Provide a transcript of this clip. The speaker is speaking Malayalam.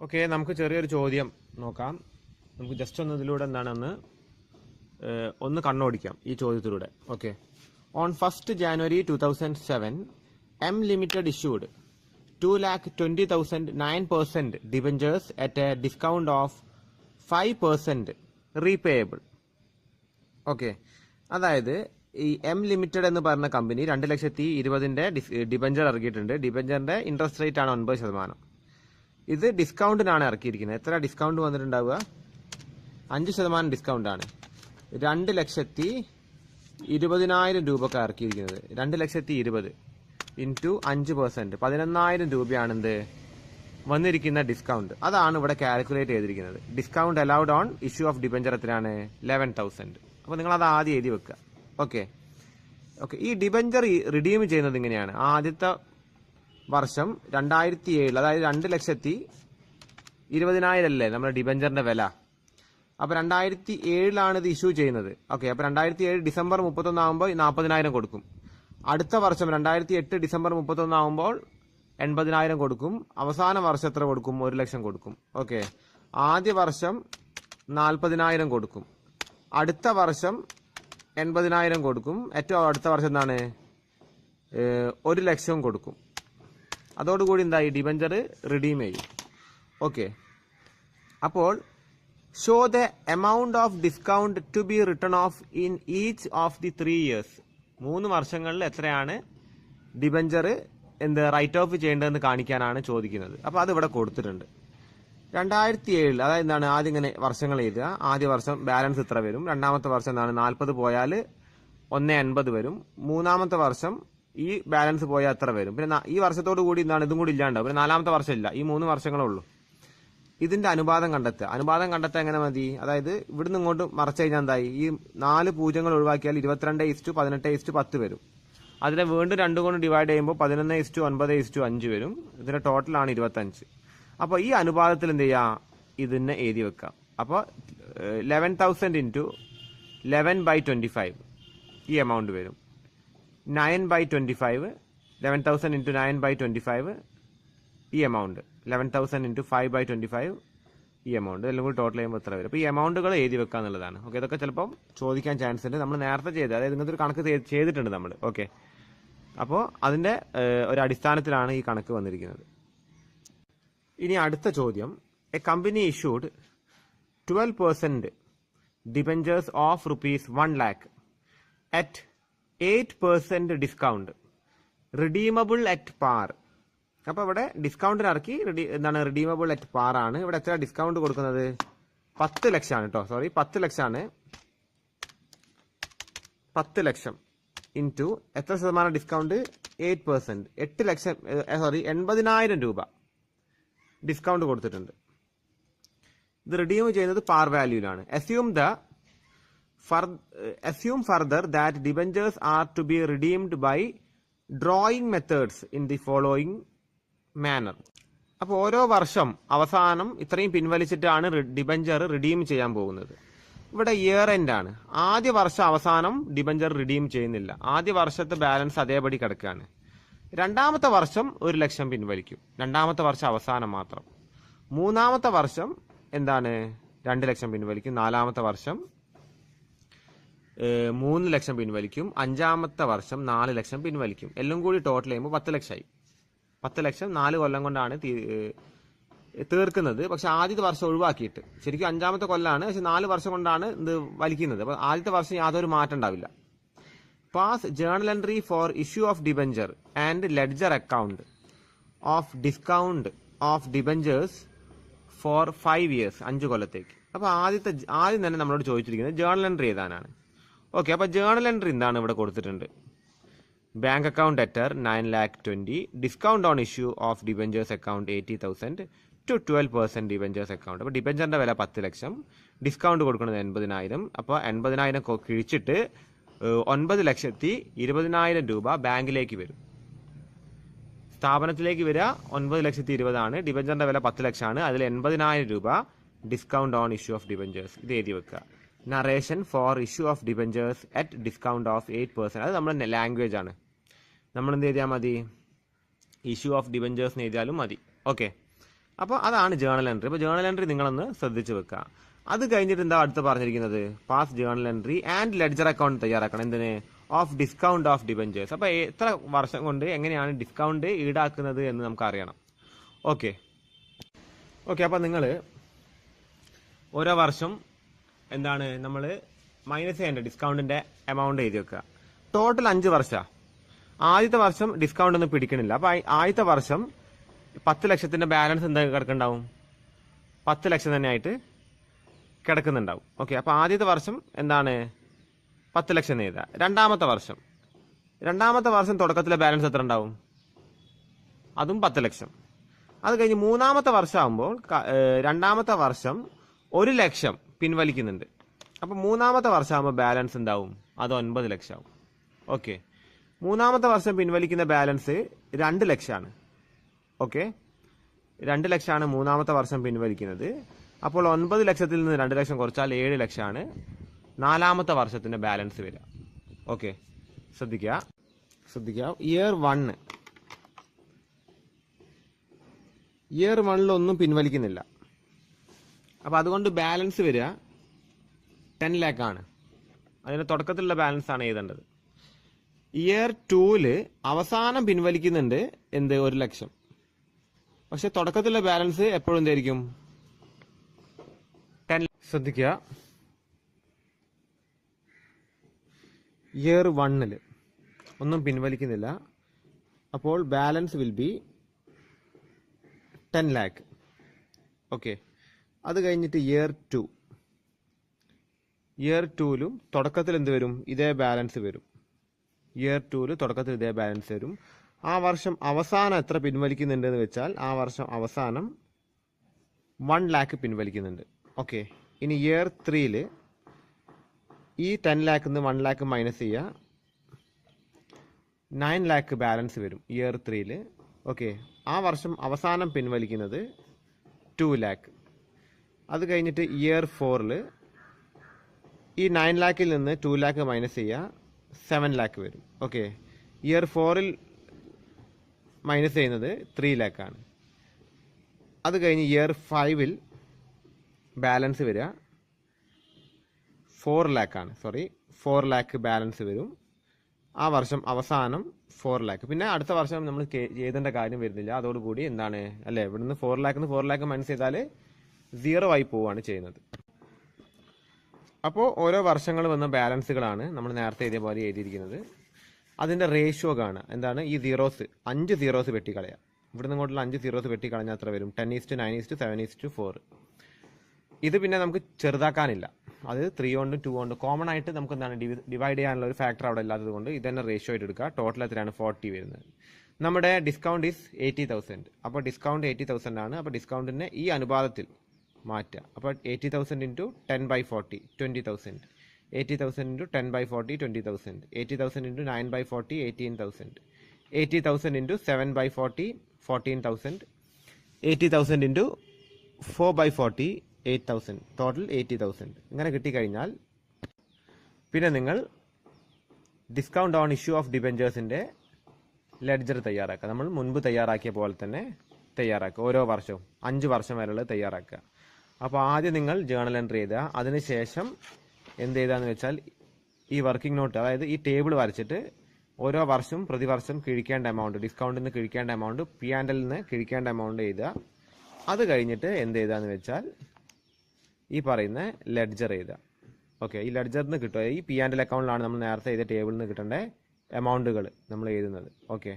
ഓക്കെ, നമുക്ക് ചെറിയൊരു ചോദ്യം നോക്കാം. നമുക്ക് ജസ്റ്റ് ഒന്ന് ഇതിലൂടെ എന്താണെന്ന് ഒന്ന് കണ്ണോടിക്കാം ഈ ചോദ്യത്തിലൂടെ. Okay, on 1st January 2007 M Limited issued 2,20,000 9% debentures at a discount of 5% repayable. Okay, അതായത് ഈ എം ലിമിറ്റഡ് എന്ന് പറഞ്ഞ കമ്പനി 2,20,000 ഡിബഞ്ചർ ഇറക്കിയിട്ടുണ്ട്. ഡിബഞ്ചറിന്റെ ഇൻട്രസ്റ്റ് റേറ്റ് ആണ് 9%. ഇത് ഡിസ്കൗണ്ടിനാണ് ഇറക്കിയിരിക്കുന്നത്. എത്ര ഡിസ്കൗണ്ട് വന്നിട്ടുണ്ടാവുക? 5% ഡിസ്കൗണ്ട് ആണ്. 2,20,000 രൂപക്ക് ഇറക്കിയിരിക്കുന്നത്. 2,20,000 ഇൻറ്റു 5%, 11,000 രൂപയാണ് എന്ത് വന്നിരിക്കുന്ന ഡിസ്കൗണ്ട്. അതാണ് ഇവിടെ കാൽക്കുലേറ്റ് ചെയ്തിരിക്കുന്നത്. Discount allowed on issue of debenture എത്രയാണ്? 11,000. അപ്പോൾ നിങ്ങൾ അത് ആദ്യം എഴുതി വെക്കുക. ഓക്കെ, ഈ ഡിബഞ്ചർ റിഡീം ചെയ്യുന്നത് ഇങ്ങനെയാണ്. ആദ്യത്തെ വർഷം 2007, അതായത് 2,20,000 അല്ലേ നമ്മുടെ ഡിബഞ്ചറിന്റെ വില. അപ്പൊ 2007 ഇത് ഇഷ്യൂ ചെയ്യുന്നത്. ഓക്കെ, അപ്പൊ 2007 ഡിസംബർ 31 ആകുമ്പോൾ 40,000 കൊടുക്കും. അടുത്ത വർഷം 2008 ഡിസംബർ 31 ആകുമ്പോൾ 80,000 കൊടുക്കും. അവസാന വർഷം എത്ര കൊടുക്കും? 1,00,000 കൊടുക്കും. ഓക്കെ, ആദ്യ വർഷം 40,000 കൊടുക്കും. അടുത്ത വർഷം 80,000 കൊടുക്കും. ഏറ്റവും അടുത്ത വർഷം എന്താണ്? 1,00,000 കൊടുക്കും. അതോടുകൂടി എന്തായി? ഡിബഞ്ചർ റിഡീം ചെയ്യും. ഓക്കെ, അപ്പോൾ show the amount of discount to be written off in each of the 3 years. 3 വർഷങ്ങളിൽ എത്രയാണ് ഡിബഞ്ചർ റൈറ്റ് ഓഫ് ചെയ്യേണ്ടതെന്ന് കാണിക്കാനാണ് ചോദിക്കുന്നത്. അപ്പോൾ അത് ഇവിടെ കൊടുത്തിട്ടുണ്ട്. 2007, അതായത് എന്താണ്? ആദ്യം ഇങ്ങനെ വർഷങ്ങൾ എഴുതുക. ആദ്യ വർഷം ബാലൻസ് ഇത്ര വരും. രണ്ടാമത്തെ വർഷം എന്താണ്? 40 പോയാൽ 1,80 വരും. മൂന്നാമത്തെ വർഷം ഈ ബാലൻസ് പോയാൽ എത്ര വരും? പിന്നെ ഈ വർഷത്തോടു കൂടി എന്താണ്? ഇതും കൂടി ഇല്ലാണ്ടാവും. പിന്നെ 4ാമത്തെ വർഷം ഇല്ല. ഈ 3 വർഷങ്ങളേ ഉള്ളൂ. ഇതിന്റെ അനുപാതം കണ്ടെത്തുക. അനുപാതം കണ്ടെത്താൻ എങ്ങനെ മതി? അതായത് ഇവിടുന്ന് ഇങ്ങോട്ട് മറച്ചു കഴിഞ്ഞാൽ എന്തായി? ഈ 4 പൂജ്യങ്ങൾ ഒഴിവാക്കിയാൽ 22:18:10 വരും. അതിനെ വീണ്ടും 2 കൊണ്ട് ഡിവൈഡ് ചെയ്യുമ്പോൾ 11:9:5 വരും. ഇതിന്റെ ടോട്ടലാണ് 25. അപ്പോൾ ഈ അനുപാതത്തിൽ എന്ത് ചെയ്യുക? ഇതിനെ എഴുതി വെക്കാം. അപ്പോൾ 11,000 ഇൻറ്റു 11/25 ഈ എമൗണ്ട് വരും. 9/25, 11,000 ഇൻറ്റു 9/25 ഈ എമൗണ്ട്. 11,000 ഇൻറ്റു 5/25 ഈ എമൗണ്ട്. എല്ലാം കൂടി ടോട്ടൽ ചെയ്യുമ്പോൾ എത്ര വരും? അപ്പോൾ ഈ എമൗണ്ടുകൾ എഴുതി വെക്കുക എന്നുള്ളതാണ്. ഓക്കെ, ഇതൊക്കെ ചിലപ്പം ചോദിക്കാൻ ചാൻസ് ഉണ്ട്. നമ്മൾ നേരത്തെ ചെയ്ത്, അതായത് ഇങ്ങനത്തെ ഒരു കണക്ക് ചെയ്തിട്ടുണ്ട് നമ്മൾ. ഓക്കെ, അപ്പോൾ അതിന്റെ ഒരു അടിസ്ഥാനത്തിലാണ് ഈ കണക്ക് വന്നിരിക്കുന്നത്. ഇനി അടുത്ത ചോദ്യം. A company issued 12% debentures of ₹1,00,000 at 8% discount redeemable at par. അപ്പൊ ഇവിടെ ഡിസ്കൗണ്ടിന് ഇറക്കി എന്താണ്? റിഡീമബിൾ അറ്റ് പാർ ആണ്. ഇവിടെ എത്ര ഡിസ്കൗണ്ട് കൊടുക്കുന്നത്? 10 ലക്ഷം ആണ് കേട്ടോ. സോറി, 10 ലക്ഷം ആണ്. 10 ലക്ഷം ഇൻറ്റു എത്ര ശതമാനം ഡിസ്കൗണ്ട്? 8%. 8 ലക്ഷം, സോറി 80,000 രൂപ ഡിസ്കൗണ്ട് കൊടുത്തിട്ടുണ്ട്. ഇത് റിഡീം ചെയ്യുന്നത് പാർ വാല്യൂലാണ്. Assume further that debentures are to be redeemed by drawing methods in the following manner. അപ്പോൾ ഓരോ വർഷം അവസാനം ഇത്രയും പിൻവലിച്ചിട്ടാണ് ഡിബഞ്ചർ റിഡീം ചെയ്യാൻ പോകുന്നത്. ഇവിടെ ഇയർ എൻഡ് ആണ്. ആദ്യ വർഷം അവസാനം ഡിബഞ്ചർ റിഡീം ചെയ്യുന്നില്ല. ആദ്യ വർഷത്തെ ബാലൻസ് അതേപടി കിടക്കുകയാണ്. രണ്ടാമത്തെ വർഷം 1,00,000 പിൻവലിക്കും. രണ്ടാമത്തെ വർഷം അവസാനം മാത്രം. മൂന്നാമത്തെ വർഷം എന്താണ്? 2,00,000 പിൻവലിക്കും. നാലാമത്തെ വർഷം 3,00,000 പിൻവലിക്കും. അഞ്ചാമത്തെ വർഷം 4,00,000 പിൻവലിക്കും. എല്ലാം കൂടി ടോട്ടൽ ചെയ്യുമ്പോൾ 10 ലക്ഷമായി. 10 ലക്ഷം 4 കൊല്ലം കൊണ്ടാണ് തീർക്കുന്നത്. പക്ഷെ ആദ്യത്തെ വർഷം ഒഴിവാക്കിയിട്ട്, ശരിക്കും 5ാമത്തെ കൊല്ലാണ്, പക്ഷെ 4 വർഷം കൊണ്ടാണ് ഇത് വലിക്കുന്നത്. അപ്പൊ ആദ്യത്തെ വർഷം യാതൊരു മാറ്റം ഉണ്ടാവില്ല. Pass journal entry for issue of debenture and ledger account of discount of debentures for 5 years, 5 കൊല്ലത്തേക്ക്. അപ്പൊ ആദ്യം തന്നെ നമ്മളോട് ചോദിച്ചിരിക്കുന്നത് ജേണൽ എൻട്രി എഴുതാനാണ്. ഓക്കെ, അപ്പൊ ജേണൽ എൻട്രി എന്താണ് ഇവിടെ കൊടുത്തിട്ടുണ്ട്? Bank account debtor 9,20,000, discount on issue of debentures account 80,000 to 12% debentures account. അപ്പോൾ ഡിബഞ്ചറിന്റെ വില 10 ലക്ഷം, ഡിസ്കൗണ്ട് കൊടുക്കുന്നത് 80,000. അപ്പോൾ 80,000 കിഴിച്ചിട്ട് 9,20,000 രൂപ ബാങ്കിലേക്ക് വരും. സ്ഥാപനത്തിലേക്ക് വരിക 9,20,000 ആണ്. ഡിബഞ്ചറിന്റെ വില 10 ലക്ഷമാണ്. അതിൽ 80,000 രൂപ discount on issue of debentures. ഇത് എഴുതി വെക്കുക. Narration four issue of debentures at discount of 8%. അത് നമ്മുടെ ലാംഗ്വേജ് ആണ്. നമ്മൾ എന്ത് എഴുതിയാൽ മതി? ഇഷ്യൂ ഓഫ് ഡിബഞ്ചേഴ്സ് എഴുതിയാലും മതി. ഓക്കെ, അപ്പോൾ അതാണ് ജേണൽ എൻട്രി. അപ്പോൾ ജേണൽ എൻട്രി നിങ്ങളൊന്ന് ശ്രദ്ധിച്ചു വെക്കുക. അത് കഴിഞ്ഞിട്ട് എന്താ അടുത്ത് പറഞ്ഞിരിക്കുന്നത്, pass journal entry and ledger account തയ്യാറാക്കണം. എന്തിന്? Of discount of debentures. അപ്പോൾ എത്ര വർഷം കൊണ്ട് എങ്ങനെയാണ് ഡിസ്കൗണ്ട് ഈടാക്കുന്നത് എന്ന് നമുക്ക് അറിയണം. ഓക്കെ, അപ്പോൾ നിങ്ങൾ ഓരോ വർഷം എന്താണ് നമ്മൾ മൈനസ് ചെയ്യേണ്ട ഡിസ്കൗണ്ടിന്റെ എമൗണ്ട് എഴുതി വെക്കുക. ടോട്ടൽ 5 വർഷമാണ്. ആദ്യത്തെ വർഷം ഡിസ്കൗണ്ട് ഒന്നും പിടിക്കണില്ല. അപ്പോൾ ആദ്യത്തെ വർഷം 10 ലക്ഷത്തിന്റെ ബാലൻസ് എന്താ കിടക്കുന്നുണ്ടാവും? 10 ലക്ഷം തന്നെ ആയിട്ട് കിടക്കുന്നുണ്ടാവും. ഓക്കെ, അപ്പോൾ ആദ്യത്തെ വർഷം എന്താണ് 10 ലക്ഷം എഴുതുക. രണ്ടാമത്തെ വർഷം തുടക്കത്തിലെ ബാലൻസ് എത്ര ഉണ്ടാവും? അതും 10 ലക്ഷം. അത് കഴിഞ്ഞ് മൂന്നാമത്തെ വർഷം ആകുമ്പോൾ രണ്ടാമത്തെ വർഷം 1 ലക്ഷം പിൻവലിക്കുന്നുണ്ട്. അപ്പോൾ മൂന്നാമത്തെ വർഷം ആകുമ്പോൾ ബാലൻസ് എന്താവും? അത് 9 ലക്ഷം ആവും. ഓക്കെ, മൂന്നാമത്തെ വർഷം പിൻവലിക്കുന്ന ബാലൻസ് 2 ലക്ഷമാണ്. ഓക്കെ, 2 ലക്ഷമാണ് മൂന്നാമത്തെ വർഷം പിൻവലിക്കുന്നത്. അപ്പോൾ 9 ലക്ഷത്തിൽ നിന്ന് 2 ലക്ഷം കുറച്ചാൽ 7 ലക്ഷമാണ് നാലാമത്തെ വർഷത്തിന്റെ ബാലൻസ് വരിക. ഓക്കെ, ശ്രദ്ധിക്കുക. ഇയർ 1 പിൻവലിക്കുന്നില്ല. അപ്പോൾ അതുകൊണ്ട് ബാലൻസ് വരിക 10 ലാക്കാണ്. അതിന്റെ തുടക്കത്തിലുള്ള ബാലൻസ് ആണ് എഴുതേണ്ടത്. ഇയർ 2 അവസാനം പിൻവലിക്കുന്നുണ്ട് 1 ലക്ഷം. പക്ഷെ തുടക്കത്തിലുള്ള ബാലൻസ് എപ്പോഴും എന്തായിരിക്കും? 10. ശ്രദ്ധിക്കുക, ഇയർ 1 ഒന്നും പിൻവലിക്കുന്നില്ല. അപ്പോൾ balance will be 10 lakh. Okay, അത് കഴിഞ്ഞിട്ട് ഇയർ 2ലും തുടക്കത്തിൽ എന്ത് വരും? ഇതേ ബാലൻസ് വരും. ഇയർ 2 തുടക്കത്തിൽ ഇതേ ബാലൻസ് വരും. ആ വർഷം അവസാനം എത്ര പിൻവലിക്കുന്നുണ്ടെന്ന് വെച്ചാൽ ആ വർഷം അവസാനം 1 ലാക്ക് പിൻവലിക്കുന്നുണ്ട്. ഓക്കെ, ഇനി ഇയർ 3 ഈ 10 ലാക്കിൽ നിന്ന് 1 ലാക്ക് മൈനസ് ചെയ്യുക, 9 ലാക്ക് ബാലൻസ് വരും ഇയർ 3. ഓക്കെ, ആ വർഷം അവസാനം പിൻവലിക്കുന്നത് 2 ലാക്ക്. അത് കഴിഞ്ഞിട്ട് ഇയർ 4 ഈ 9 ലാക്കിൽ നിന്ന് 2 ലാക്ക് മൈനസ് ചെയ്യുക, 7 ലാക്ക് വരും. ഓക്കെ, ഇയർ 4 മൈനസ് ചെയ്യുന്നത് 3 ലാക്കാണ്. അത് കഴിഞ്ഞ് ഇയർ 5 ബാലൻസ് വരിക 4 ലാക്കാണ്. 4 ലാക്ക് ബാലൻസ് വരും. ആ വർഷം അവസാനം 4 ലാക്ക്. പിന്നെ അടുത്ത വർഷം നമ്മൾ എഴുതേണ്ട കാര്യം വരുന്നില്ല. അതോടുകൂടി എന്താണ് അല്ലേ, ഇവിടുന്ന് 4 ലാക്ക് മൈനസ് ചെയ്താൽ 0 ആയി പോവുകയാണ് ചെയ്യുന്നത്. അപ്പോൾ ഓരോ വർഷങ്ങൾ വന്ന ബാലൻസുകളാണ് നമ്മൾ നേരത്തെ എഴുതിയ പോലെ എഴുതിയിരിക്കുന്നത്. അതിന്റെ റേഷ്യോ കാണുക. എന്താണ്? ഈ 5 സീറോസ് വെട്ടിക്കളയാം. ഇവിടുന്ന് ഇങ്ങോട്ടുള്ള 5 സീറോസ് വെട്ടിക്കളഞ്ഞാൽ അത്ര വരും? 10:9:7:4. ഇത് പിന്നെ നമുക്ക് ചെറുതാക്കാനില്ല. അത് 3 കൊണ്ടും 2 കൊണ്ടും കോമൺ ആയിട്ട് നമുക്ക് എന്താണ് ഡിവൈഡ് ചെയ്യാനുള്ള ഒരു ഫാക്ടർ അവിടെ ഇല്ലാത്തത് കൊണ്ട് ഇതന്നെ റേഷ്യോ ആയിട്ട് എടുക്കുക. ടോട്ടൽ എത്രയാണ്? 40 വരുന്നത്. നമ്മുടെ ഡിസ്കൗണ്ട് ഈസ് 80,000. അപ്പോൾ ഡിസ്കൗണ്ട് 80,000 ആണ്. അപ്പോൾ ഡിസ്കൗണ്ടിനെ ഈ അനുപാതത്തിൽ മാറ്റുക. അപ്പോൾ 80,000 into 10/40 20,000. 80,000 into 10/40 20,000. 80,000 into 9/40 18,000. 80,000 into 7/40 14,000. 80,000 into 4/40 8,000. Total 80,000. ഇങ്ങനെ കിട്ടിക്കഴിഞ്ഞാൽ പിന്നെ നിങ്ങൾ ഡിസ്കൗണ്ട് ഓൺ ഇഷ്യൂ ഓഫ് ഡിബഞ്ചേഴ്സിന്റെ ലെഡ്ജർ തയ്യാറാക്കുക. നമ്മൾ മുൻപ് തയ്യാറാക്കിയ പോലെ തന്നെ തയ്യാറാക്കുക. ഓരോ വർഷവും 5 വർഷം വരെയുള്ളത് തയ്യാറാക്കുക. അപ്പോൾ ആദ്യം നിങ്ങൾ ജേണൽ എൻട്രി എഴുതുക. അതിനുശേഷം എന്ത് ചെയ്താന്ന് വെച്ചാൽ ഈ വർക്കിംഗ് നോട്ട്, അതായത് ഈ ടേബിൾ വരച്ചിട്ട് ഓരോ വർഷം പ്രതിവർഷം കിഴിക്കേണ്ട എമൗണ്ട്, ഡിസ്കൗണ്ടിൽ നിന്ന് കിഴിക്കേണ്ട എമൗണ്ട്, P&L നിന്ന് കിഴിക്കേണ്ട എമൗണ്ട് എഴുതുക. അത് കഴിഞ്ഞിട്ട് എന്ത് ചെയ്താന്ന് വെച്ചാൽ ഈ പറയുന്ന ലെഡ്ജർ എഴുതുക. ഓക്കെ, ഈ ലെഡ്ജറിൽ നിന്ന് കിട്ടുക. ഈ P&L അക്കൗണ്ടിലാണ് നമ്മൾ നേരത്തെ എഴുതിയ ടേബിളിൽ നിന്ന് കിട്ടേണ്ട എമൗണ്ടുകൾ നമ്മൾ എഴുതുന്നത്. ഓക്കെ.